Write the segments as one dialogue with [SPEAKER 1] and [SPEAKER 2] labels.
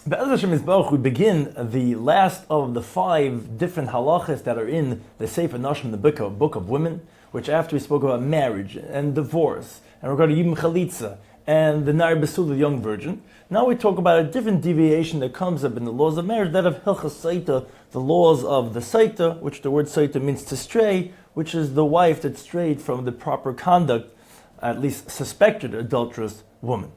[SPEAKER 1] Be'ez Hashem Yisbarach, we begin the last of the 5 different halachas that are in the Sefer Nashim, the book of women, which after we spoke about marriage and divorce, and regarding Yibum Chalitza, and the Nar Besul, the young virgin. Now we talk about a different deviation that comes up in the laws of marriage, that of Hilchos Sotah, the laws of the Sotah, which the word Sotah means to stray, which is the wife that strayed from the proper conduct, at least suspected adulterous woman.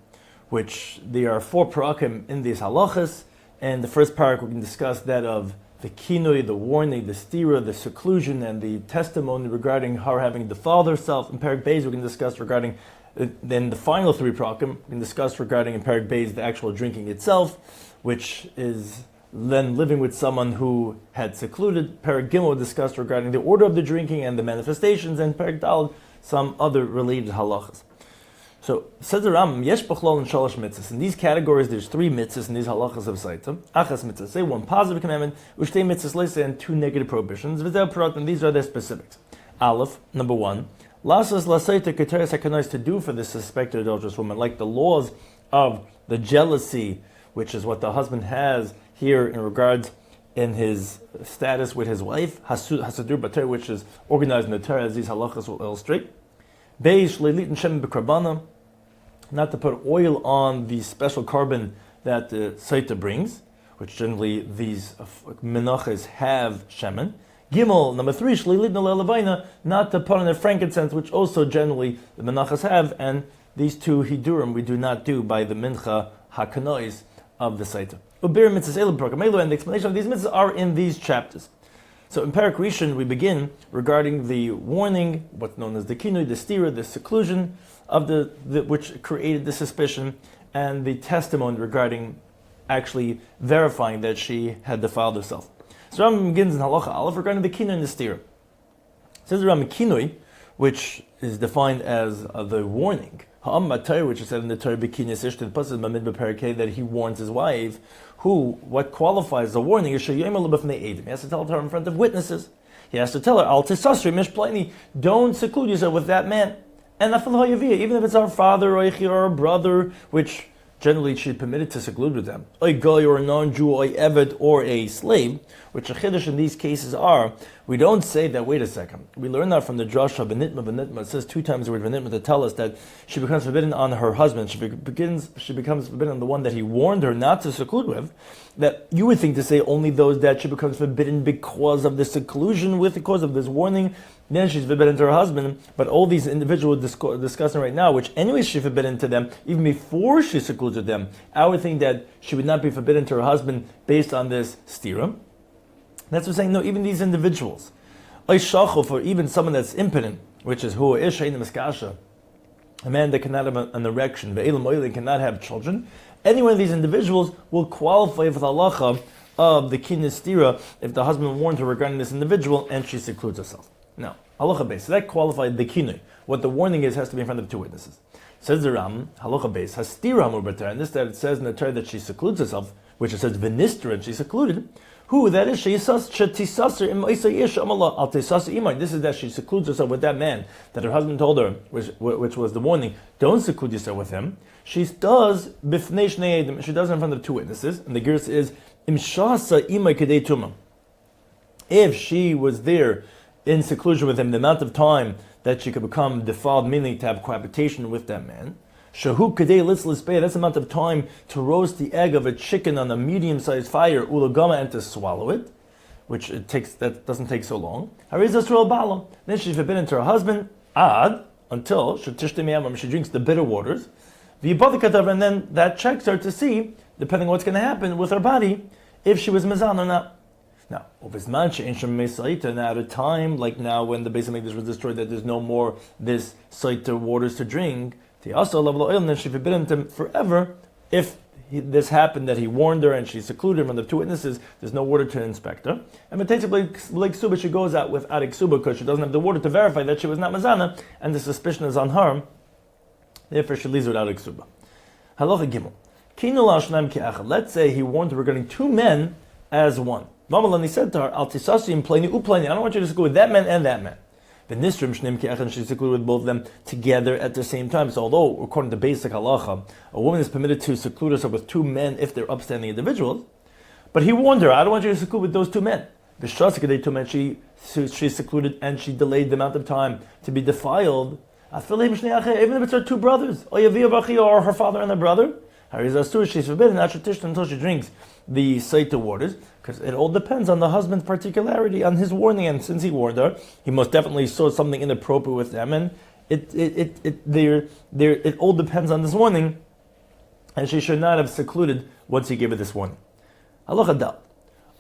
[SPEAKER 1] Which there are 4 parakim in these halachas, and the first parak we can discuss that of the kinui, the warning, the stira, the seclusion, and the testimony regarding her having defiled herself. In parak beis we can discuss regarding, then the final 3 parakim we can discuss regarding in parak beis the actual drinking itself, which is then living with someone who had secluded. Parak gimel discussed regarding the order of the drinking and the manifestations, and parak daled some other related halachas. So, says the Rambam, yesh b'chlol and shalosh mitzvahs. In these categories, there's 3 mitzvahs in these halachas of Sotah. Achas mitzvahs, say 1 positive commandment, ushtei mitzvahs leisa, and 2 negative prohibitions. V'zeh p'rat, and these are their specifics. Aleph, number 1, lasas lasayta keteres hakanais, to do for the suspected adulterous woman, like the laws of the jealousy, which is what the husband has here in regards in his status with his wife, hasadur b'Torah, which is organized in the Torah, as these halachas will illustrate. Beis shleilit and shem b'krabana, not to put oil on the special carbon that the Sotah brings, which generally these menachas have shemen. Gimel, number 3, shleilit nalelabayna, not to put on a frankincense, which also generally the menachas have, and these 2 hidurim we do not do by the mincha hakanois of the Sotah. Ubir mitzvahs elu prokamelu, and the explanation of these mitzvahs are in these chapters. So in Parak Rishon, we begin regarding the warning, what's known as the kinui, the stira, the seclusion of the which created the suspicion, and the testimony regarding actually verifying that she had defiled herself. So Rambam begins in Halacha Aleph regarding the kinui and the stira. It says the Rambam kinui, which is defined as the warning, which is said in the Torah, that he warns his wife, what qualifies the warning is he has to tell her in front of witnesses. He has to tell her, don't seclude yourself with that man. And even if it's our father or our brother, which generally she's permitted to seclude with them, a guy or a non-Jew, or a eved or a slave, which a chiddush in these cases are, we don't say that, wait a second. We learn that from the drasha, v'nitma. It says 2 times the word v'nitma to tell us that she becomes forbidden on her husband. She becomes forbidden on the one that he warned her not to seclude with. That you would think to say only those that she becomes forbidden because of the seclusion with, because of this warning, then she's forbidden to her husband. But all these individuals discussing right now, which anyway she's forbidden to them, even before she secludes with them, I would think that she would not be forbidden to her husband based on this stira. That's what we're saying, no, even these individuals. For even someone that's impotent, which is who is a man that cannot have an erection, cannot have children, any one of these individuals will qualify for the halacha of the kinus stira if the husband warned her regarding this individual and she secludes herself. Now, halacha base, so that qualified the kinui. What the warning is has to be in front of 2 witnesses. Says the Ram, halacha base, has stira hamur b'Torah, and this that it says in the Torah that she secludes herself, which it says v'nistra, and she secluded. Who that is? This is that she secludes herself with that man that her husband told her, which was the warning, don't seclude yourself with him. She does b'fnei shnei edim. She does it in front of 2 witnesses, and the girs is imshasa imay kedei tuma. If she was there in seclusion with him, the amount of time that she could become defiled, meaning to have cohabitation with that man, shahu kadei litzlis bay, that's the amount of time to roast the egg of a chicken on a medium-sized fire, ulagama, and to swallow it, which that doesn't take so long. Then she's forbidden to her husband, until she drinks the bitter waters, and then that checks her to see, depending on what's going to happen with her body, if she was mizan or not. Now, at a time like now when the Beis Hamikdash was destroyed, that there's no more this Sotah waters to drink, then she forbidden him forever. If this happened that he warned her and she secluded him from the 2 witnesses, there's no water to inspect her. And like Suba, she goes out without Iksuba because she doesn't have the water to verify that she was not Mazana, and the suspicion is on her. Therefore, she leaves without Iksuba. Halacha Gimel. Let's say he warned her regarding 2 men as one. And he said to her, I don't want you to go with that man and that man. The Nisrim Shneim Ki'echad, she's secluded with both of them together at the same time. So although, according to basic halacha, a woman is permitted to seclude herself with two men if they're upstanding individuals, but he warned her, I don't want you to seclude with those two men. She's secluded and she delayed the amount of time to be defiled. Even if it's her two brothers, or her father and her brother, she's forbidden until she drinks the Sotah waters, because it all depends on the husband's particularity, on his warning. And since he warned her, he most definitely saw something inappropriate with them, and it all depends on this warning, and she should not have secluded once he gave her this warning. Halacha dal.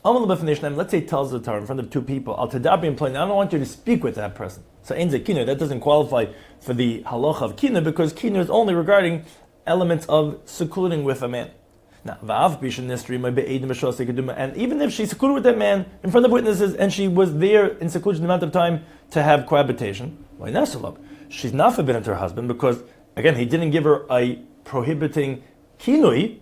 [SPEAKER 1] Let's say he tells the Torah in front of two people, I don't want you to speak with that person. So that doesn't qualify for the halacha of kina, because kina is only regarding elements of secluding with a man. Now, and even if she secluded with that man in front of witnesses and she was there in seclusion the amount of time to have cohabitation, she's not forbidden to her husband, because again, he didn't give her a prohibiting kinui,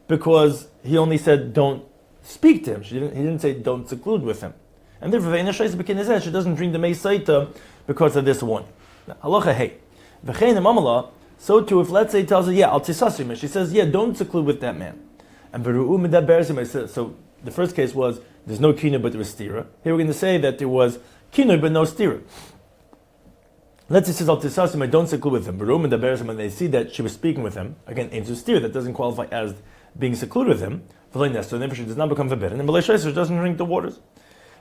[SPEAKER 1] because he only said don't speak to him. He didn't say don't seclude with him. And therefore, she doesn't drink the Sotah because of this one. Halacha hey. So too, if let's say he tells her, yeah, al tisasim, she says, yeah, don't seclude with that man. And so the first case was there's no kinu but there was stira. Here we're going to say that there was kinu but no stira. Let's say he says al tisasim, don't seclude with him. When they see that she was speaking with him, again, aims to stira, that doesn't qualify as being secluded with him. So therefore she does not become forbidden. And she doesn't drink the waters.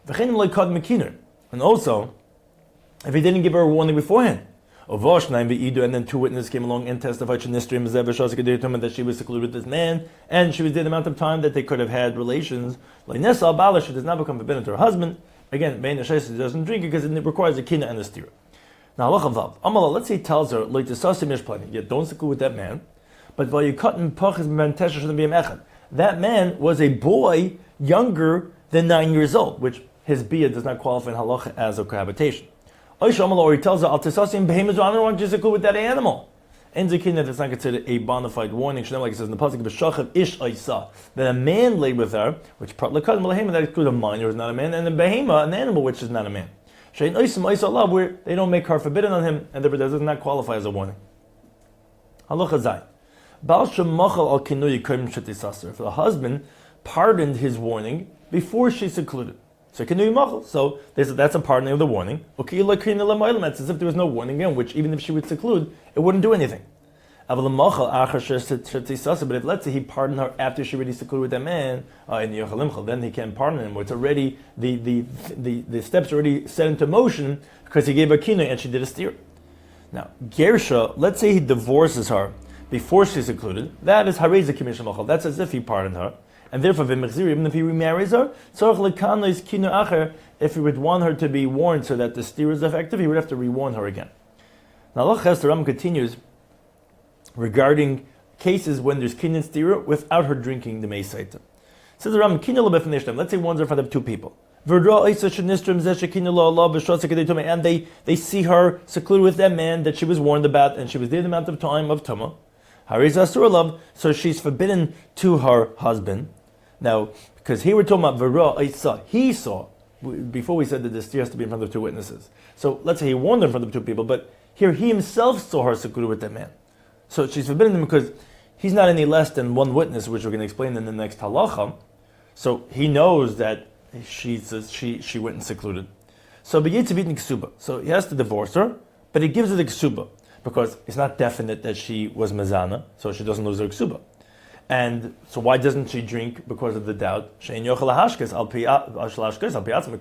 [SPEAKER 1] And also, if he didn't give her a warning beforehand, and then two witnesses came along and testified that she was secluded with this man, and she was there the amount of time that they could have had relations. She does not become forbidden to her husband. Again, she doesn't drink it because it requires a kina and a stira. Now, let's say he tells her, yeah, don't seclude with that man, but that man was a boy younger than 9 years old, which his bia does not qualify in halacha as a cohabitation. Or he tells her, I don't want you to seclude with that animal. And that's not considered a bona fide warning. Like it says in the pasuk, that a man laid with her, which that includes a minor who is not a man, and a behema, an animal which is not a man. Where they don't make her forbidden on him, and therefore does not qualify as a warning. Halacha zay. If the husband pardoned his warning before she secluded. So that's a pardoning of the warning. It's as if there was no warning again, which even if she would seclude, it wouldn't do anything. But if let's say he pardoned her after she already secluded with that man, then he can pardon him. It's already the steps are already set into motion because he gave her kina and she did a steer. Now, Gersha, let's say he divorces her before she secluded, that is hareza kimisha machal. That's as if he pardoned her. And therefore, even if he remarries her, if he would want her to be warned so that the steer is effective, he would have to rewarn her again. Now, the Rambam continues regarding cases when there's kinyan steer without her drinking the Sotah. Says the Rambam, let's say one's in front of two people. And they see her secluded with that man that she was warned about, and she was there the amount of time of Tumah. So she's forbidden to her husband. Now, because here we're talking about Vera Isa, he saw, before we said that the steer has to be in front of two witnesses. So let's say he warned her in front of two people, but here he himself saw her secluded with that man. So she's forbidden him because he's not any less than one witness, which we're going to explain in the next halacha. So he knows that she went and secluded. So he has to divorce her, but he gives her the ksuba, because it's not definite that she was mezana, so she doesn't lose her ksuba. And so why doesn't she drink because of the doubt? Because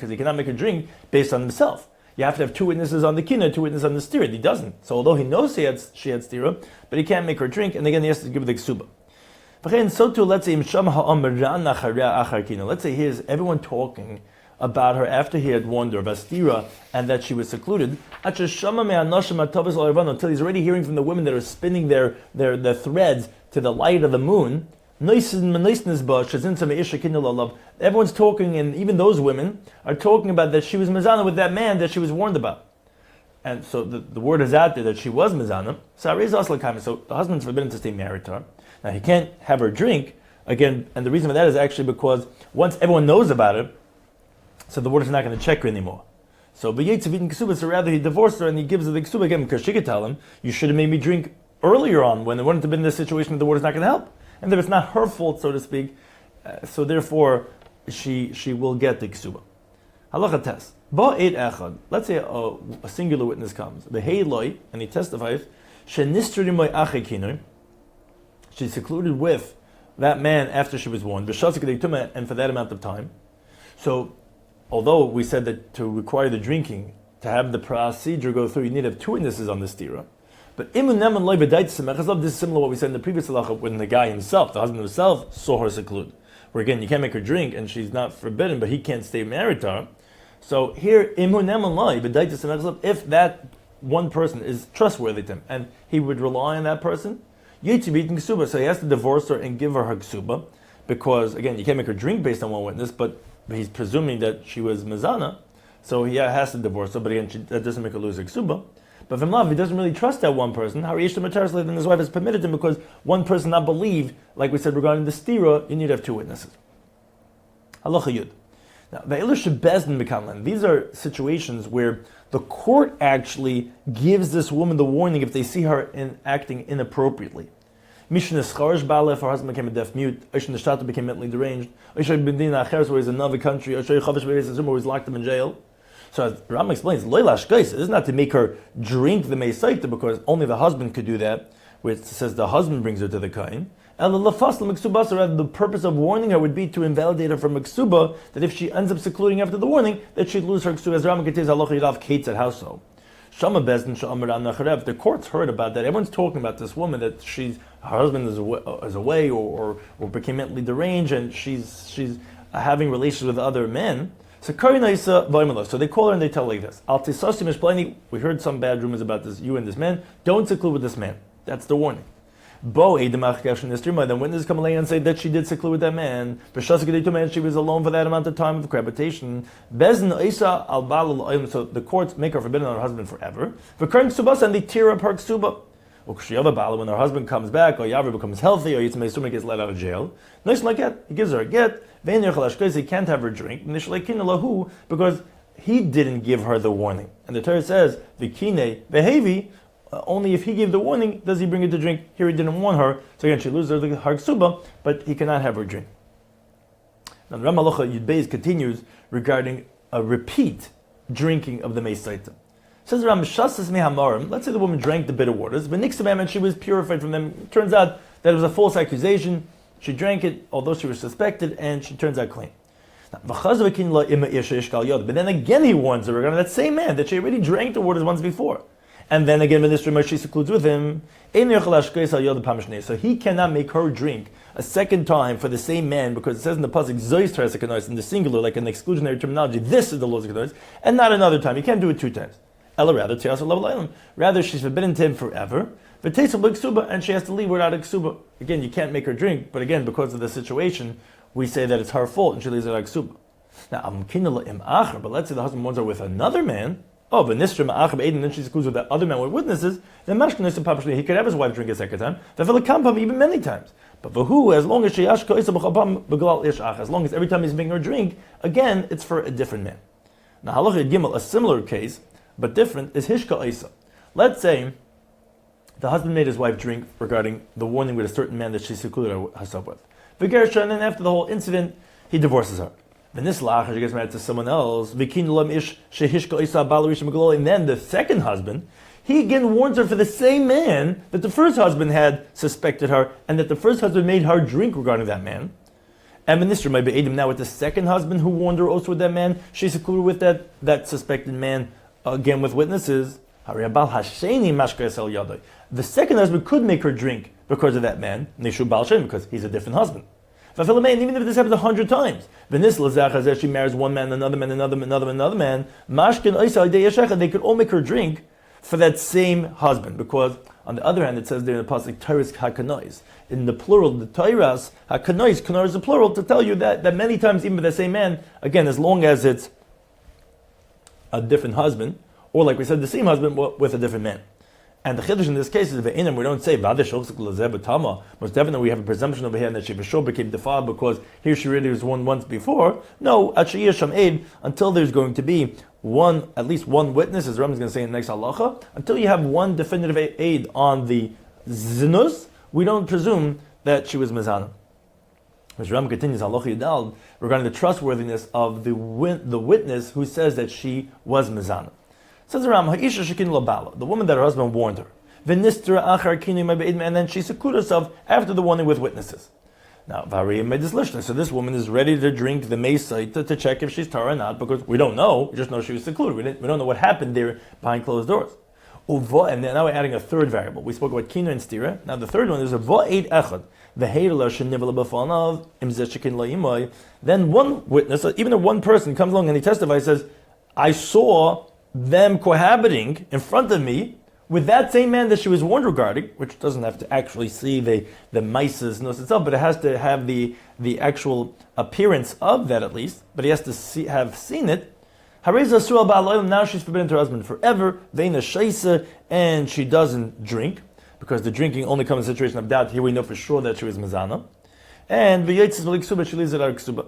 [SPEAKER 1] he cannot make a drink based on himself. You have to have two witnesses on the kina, two witnesses on the stira. He doesn't. So although he knows she had stira, but he can't make her drink, and again he has to give her the ksuba. So too, let's say here's everyone talking about her after he had warned her of Astira and that she was secluded, until he's already hearing from the women that are spinning their threads to the light of the moon. Everyone's talking, and even those women are talking about that she was mezana with that man that she was warned about. And so the word is out there that she was mezana. So the husband's forbidden to stay married to her. Now he can't have her drink, again, and the reason for that is actually because once everyone knows about it, so the word is not going to check her anymore. So rather he divorced her and he gives her the ksuba again because she could tell him, you should have made me drink earlier on when it wouldn't have been in this situation that the water's not going to help. And if it's not her fault, so to speak, so therefore she will get the ksuba. Halacha test. Let's say a singular witness comes, and he testifies, she's secluded with that man after she was born, and for that amount of time. So, although we said that to require the drinking, to have the procedure go through, you need to have two witnesses on this tira. But this is similar to what we said in the previous halacha when the guy himself, the husband himself, saw her secluded. Where again, you can't make her drink and she's not forbidden, but he can't stay married to her. So here, if that one person is trustworthy to him and he would rely on that person, so he has to divorce her and give her her ksuba, because again, you can't make her drink based on one witness, but he's presuming that she was mizana, so he has to divorce her, but again, that doesn't make her lose her ksuba. But from love, he doesn't really trust that one person. Then his wife has permitted him because one person not believed, like we said regarding the stira, you need to have two witnesses. Halacha Yud. Now, these are situations where the court actually gives this woman the warning if they see her acting inappropriately. Mishneh, if her husband became a deaf mute, Sotah became mentally deranged, where he's in another country, where he's locked him in jail. So as Rambam explains, this is not to make her drink the meisaita because only the husband could do that, which says the husband brings her to the kain. Rather, the purpose of warning her would be to invalidate her from ksuba, that if she ends up secluding after the warning, that she'd lose her ksuba. As Rambam continues, halacha yirav kates how so? The court's heard about that. Everyone's talking about this woman that her husband is away or became mentally deranged and she's having relations with other men. So they call her and they tell her like this. We heard some bad rumors about this, you and this man. Don't seclude with this man. That's the warning. Then witnesses come along and say that she did seclude with that man. She was alone for that amount of time of cohabitation. So the courts make her forbidden on her husband forever. And they tear up her ksuba. When her husband comes back, or Yavri becomes healthy, or Yitzmei gets let out of jail, nice like that, he gives her a get. He can't have her drink because he didn't give her the warning. And the Torah says, Vikine vehevi, only if he gave the warning does he bring her to drink. Here he didn't warn her, so again she loses her ksuba, but he cannot have her drink. Now the Rambam Yud Beis continues regarding a repeat drinking of the meisaita. Says Rambam, let's say the woman drank the bitter waters, but and she was purified from them. It turns out that it was a false accusation. She drank it, although she was suspected, and she turns out clean. But then again he warns her regarding that same man that she already drank the waters once before. And then again, when this rumor she secludes with him, so he cannot make her drink a second time for the same man, because it says in the pasuk in the singular, like an exclusionary terminology, this is the laws of and not another time. You can't do it two times. Rather, she's forbidden to him forever. And she has to leave without a ksuba. Again, you can't make her drink, but again, because of the situation, we say that it's her fault and she leaves without a ksuba. Now, but let's say the husband warns her with another man. Oh, but and then she secludes with that other man with witnesses. Then he could have his wife drink a second time. Even many times. But for who, as long as she as long as every time he's making her drink, again, it's for a different man. Now, halacha gimel, a similar case, but different, is hishka isa. Let's say the husband made his wife drink regarding the warning with a certain man that she secluded herself with. And then after the whole incident, he divorces her. Then this lacha, she gets married to someone else. And then the second husband, he again warns her for the same man that the first husband had suspected her, and that the first husband made her drink regarding that man. And minister might be Adam now with the second husband who warned her also with that man. She secluded with that suspected man, again with witnesses. The second husband could make her drink because of that man, because he's a different husband. Even if this happens 100 times, she marries one man, another man, another man, they could all make her drink for that same husband. Because on the other hand, it says there in the pasuk, Tairas hakanois. In the plural, the Tairas hakanois, kanar is the plural, to tell you that many times, even with the same man, again, as long as it's a different husband, or like we said, the same husband with a different man. And the chiddush in this case is ve'inim. We don't say v'adeh shochlek l'zeh b'tama. Most definitely, we have a presumption over here that she for sure became defiled because here she really was one once before. No, actually, sham aid until there's going to be at least one witness, as Rambam is going to say in the next halacha. Until you have one definitive aid on the zinus, we don't presume that she was mizana. As Rambam continues, halacha yudal, regarding the trustworthiness of the witness who says that she was mizana. Says the Rambam, ha'isha shekin lo bala, the woman that her husband warned her, v'nistra achar kinu ma'be'ed, and then she secluded herself after the warning with witnesses. Now, Variyah made this lishna, so this woman is ready to drink the meisait to check if she's Torah or not, because we don't know, we just know she was secluded. We don't know what happened there behind closed doors. And now we're adding a third variable. We spoke about kinu and stira. Now the third one is a va'ed echad. Then one witness, even if one person comes along and he testifies, says, I saw them cohabiting in front of me with that same man that she was warned regarding, which doesn't have to actually see the mice's nose itself, but it has to have the actual appearance of that at least, but he has to have seen it. Now she's forbidden to her husband forever, and she doesn't drink, because the drinking only comes in a situation of doubt. Here we know for sure that she was mizana. And she leaves it out of ksuba.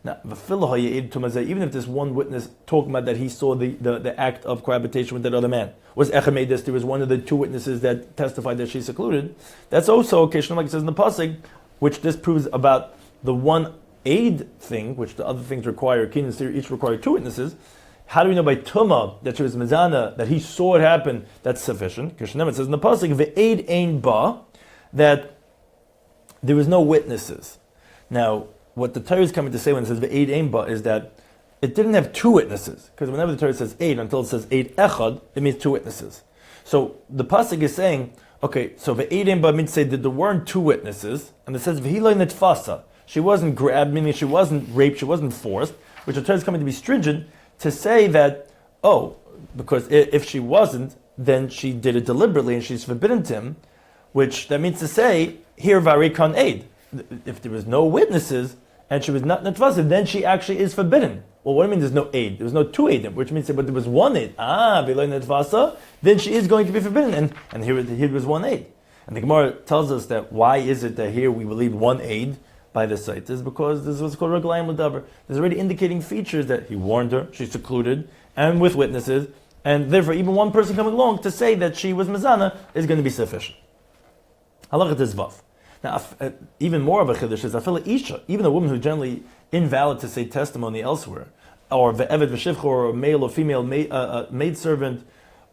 [SPEAKER 1] Now, even if this one witness talking about that he saw the act of cohabitation with that other man was echemedis, there was one of the two witnesses that testified that she's secluded. That's also occasional, like it says in the pasuk, which this proves about the one aid thing, which the other things require, kin and stir each require two witnesses. How do we know by Tumah that she was mizana, that he saw it happen? That's sufficient. Kishanem, it says in the pasuk, ve'aid ein ba, that there was no witnesses. Now, what the Torah is coming to say when it says ve'aid ein ba is that it didn't have two witnesses, because whenever the Torah says aid, until it says aid echad, it means two witnesses. So the pasuk is saying, okay, so ve'aid ein ba means say that there weren't two witnesses, and it says v'hiloi netfasa. She wasn't grabbed, meaning she wasn't raped, she wasn't forced, which the Torah is coming to be stringent, to say that, because if she wasn't, then she did it deliberately and she's forbidden to him, which that means to say, here varikon aid. If there was no witnesses and she was not netvasiv, then she actually is forbidden. Well, what do you mean there's no aid? There was no two aid, which means but there was one aid. V'lo netvasa, then she is going to be forbidden. And here was one aid. And the Gemara tells us that why is it that here we believe one aid by the site is because this is what's called Raglayim L'Davar. There's already indicating features that he warned her, she's secluded, and with witnesses, and therefore even one person coming along to say that she was Mizana is going to be sufficient. Halachat Vav. Now, even more of a chiddush is Afila Isha, even a woman who's generally invalid to say testimony elsewhere, or Ve'eved V'shivcha, or a male or female maidservant,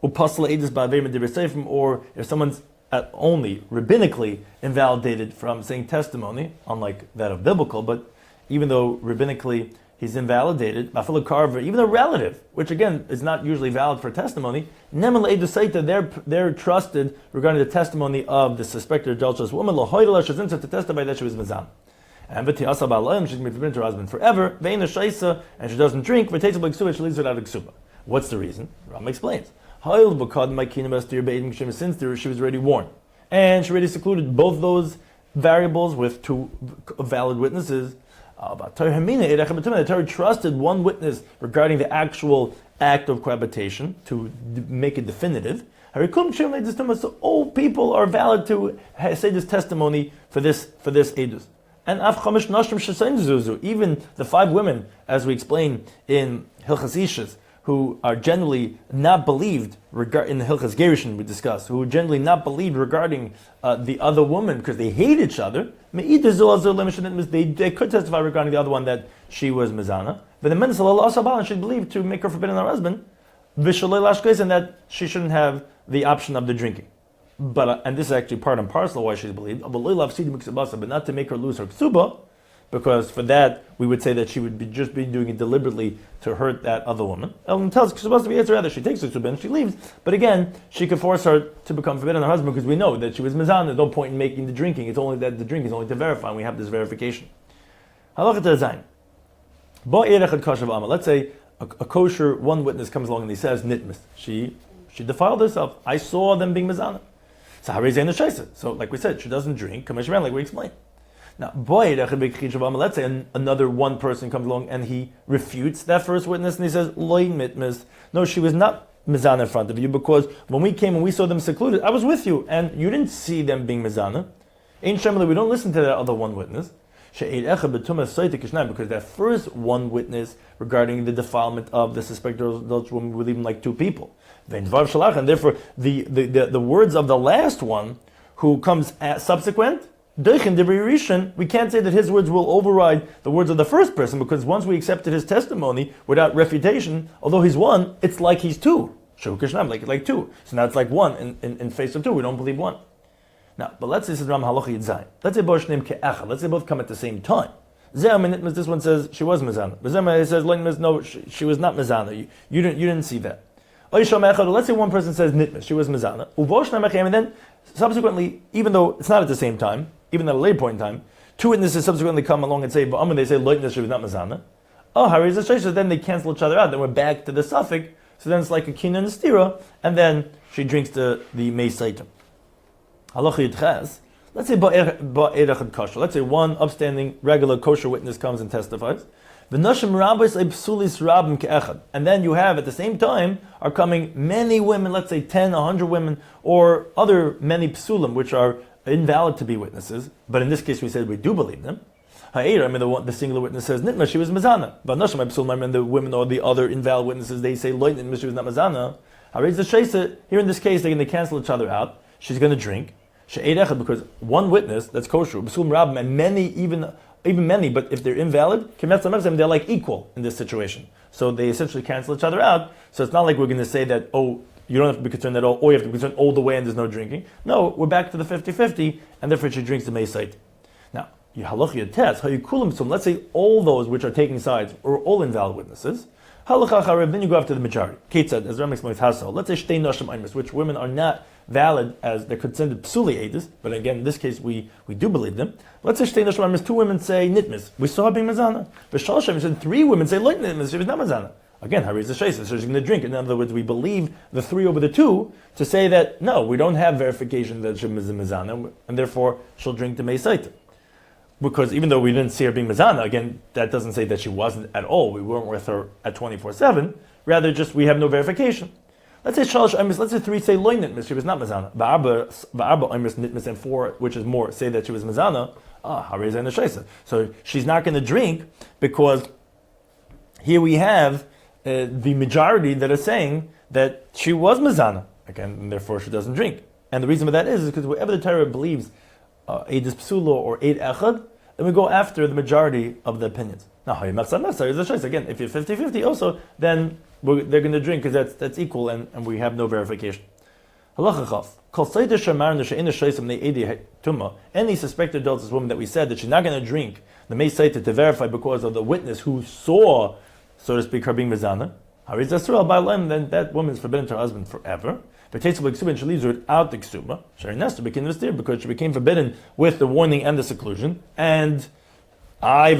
[SPEAKER 1] Upasla Edis Ba'avim D'Resefim, or if someone's only rabbinically invalidated from saying testimony, unlike that of biblical, but even though rabbinically he's invalidated, Afila Carver, even a relative, which again is not usually valid for testimony, they're trusted regarding the testimony of the suspected adulterous woman, to testify that she was Mizan. And she's going to be forbidden to her husband forever, and she doesn't drink, she leaves it out of ksuba. What's the reason? Rambam explains. Since she was already warned, and she already secluded both those variables with two valid witnesses. The Torah trusted one witness regarding the actual act of cohabitation to make it definitive. So all people are valid to say this testimony for this edus. And even the 5 women, as we explain in Hilchos, who are generally not believed in the Hilchos Gerushin we discussed, who are generally not believed regarding the other woman because they hate each other. They could testify regarding the other one that she was mizana. But the men should believe to make her forbidden her husband, and that she shouldn't have the option of the drinking. But and this is actually part and parcel of why she's believed. But not to make her lose her ksuba, because for that we would say that she would be just be doing it deliberately to hurt that other woman. Ellen tells she's supposed to be rather she takes her ksuba and she leaves. But again, she could force her to become forbidden her husband because we know that she was mizan. There's no point in making the drinking. It's only that the drink is only to verify. And we have this verification. Halachat Zayin. Let's say a kosher one witness comes along and he says nitmis. She defiled herself. I saw them being mizana. So like we said, she doesn't drink, like we explained. Now, let's say another one person comes along and he refutes that first witness and he says, no, she was not mizana in front of you, because when we came and we saw them secluded, I was with you, and you didn't see them being mizana. Ain't Shemali, we don't listen to that other one witness. Because that first one witness regarding the defilement of the suspected adulterous woman, we leave him like two people. And therefore, the words of the last one, who comes subsequent, we can't say that his words will override the words of the first person, because once we accepted his testimony without refutation, although he's one, it's like he's two. Like two. So now it's like one in face of two. We don't believe one. Now, but let's say this is Ram Halacha Yitzayin. Let's say both shneim ke'echad. Let's say both come at the same time. This one says she was mizana. It says no, she was not mizana. You didn't see that. Let's say one person says nitmis, she was mizana. And then subsequently, even though it's not at the same time, even at a later point in time, two witnesses subsequently come along and say, but they say loitness, she was not mizana. So then they cancel each other out. Then we're back to the suffix. So then it's like a kina and a stira, and then she drinks the mei saitim. Halacha Yitches. Let's say ba'erachad kosher. Let's say one upstanding regular kosher witness comes and testifies. V'nashim rabbis psulis rabim ke'echad. And then you have at the same time are coming many women, let's say 10, 100 women, or other many psulim which are invalid to be witnesses. But in this case, we said we do believe them. The singular witness says nitma, she was mizana. But nashim psulim, and the women or the other invalid witnesses, they say loy nitma, she was not mizana. Here in this case, they're going to cancel each other out. She's going to drink. Because one witness, that's kosher, and many, even many, but if they're invalid, they're like equal in this situation. So they essentially cancel each other out. So it's not like we're going to say that, you don't have to be concerned at all, or you have to be concerned all the way and there's no drinking. No, we're back to the 50-50, and therefore she drinks the mei sait. Now, let's say all those which are taking sides are all invalid witnesses. Then you go after the majority. As Ram explains, let's say shtei nashim aimis, which women are not valid as they're considered psuli edis, but again, in this case, we do believe them. Let's say shtei nashim aimis, two women say nitmis, we saw her being mazana. But shalshem said three women say loit nitmis, she was not mazana. Again, Hari is the shaisa, so she's going to drink. In other words, we believe the three over the two to say that no, we don't have verification that she was mazana, and therefore she'll drink the mei sait. Because even though we didn't see her being mizana, again, that doesn't say that she wasn't at all. We weren't with her at 24/7. Rather, just we have no verification. Let's say shalosh aimis. Let's say three say loy nitmis. She was not mizana. Va'arba aimis nitmis, and four, which is more, say that she was mizana. Harei zayin shaisa. So she's not going to drink because here we have the majority that are saying that she was mizana. Again, and therefore she doesn't drink. And the reason for that is because wherever the Torah believes Eid Psula or Eid Echad, then we go after the majority of the opinions. Now, again, if you're 50-50 also, then they're going to drink because that's equal and we have no verification. Any suspected adulterous woman that we said that she's not going to drink the mei sait to verify because of the witness who saw, so to speak, her being mizana, then that woman is forbidden to her husband forever. But and she leaves her without the ksuma, because she became forbidden with the warning and the seclusion. And and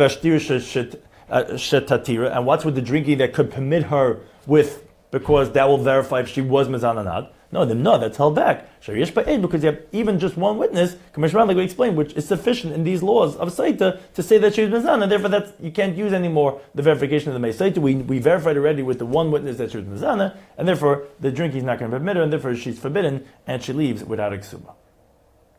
[SPEAKER 1] what's with the drinking that could permit her with, because that will verify if she was mizana or not. No, that's held back. Because you have even just one witness, like we explained, which is sufficient in these laws of Sotah to say that she was mizana. Therefore, you can't use anymore the verification of the mei Sotah. We verified already with the one witness that she was mizana, and therefore the drinking is not going to permit her, and therefore she's forbidden, and she leaves without a ksuma.